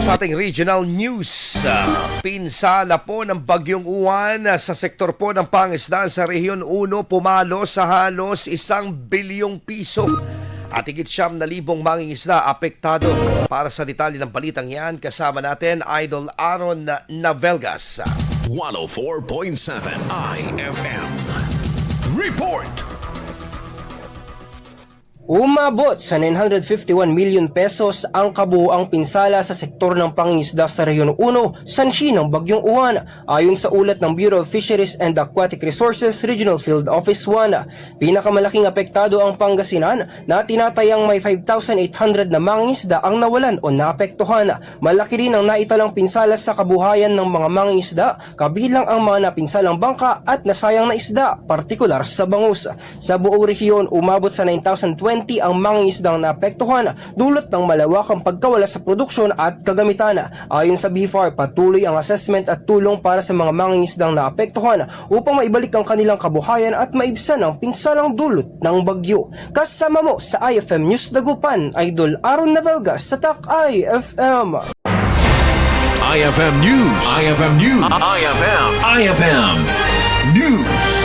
sa ating regional news. Pinsala po ng Bagyong Uwan sa sektor po ng pangisdaan sa Rehiyon 1 pumalo sa halos 1 bilyong piso. At higit 9,000 mangingisda apektado. Para sa detalye ng balitang yan, kasama natin Idol Aaron Navelgas. 104.7 IFM. Report! Umabot sa 951 million pesos ang kabuuang pinsala sa sektor ng pangingisda sa Rehiyon 1 sanhi ng Bagyong Uwan ayon sa ulat ng Bureau of Fisheries and Aquatic Resources Regional Field Office 1. Pinakamalaking apektado ang Pangasinan na tinatayang may 5,800 na mangingisda ang nawalan o naapektuhan. Malaki rin ang naitalang pinsala sa kabuhayan ng mga mangingisda kabilang ang mga napinsalang bangka at nasayang na isda, partikular sa bangus. Sa buong rehiyon umabot sa 9,020 ang mangingisdang naapektuhan dulot ng malawakang pagkawala sa produksyon at kagamitan. Ayon sa BFAR, patuloy ang assessment at tulong para sa mga mangingisdang naapektuhan upang maibalik ang kanilang kabuhayan at maibsan ang pinsalang dulot ng bagyo. Kasama mo sa IFM News Dagupan, Idol Aaron Navelgas sa TAC IFM. IFM News. IFM News. IFM News.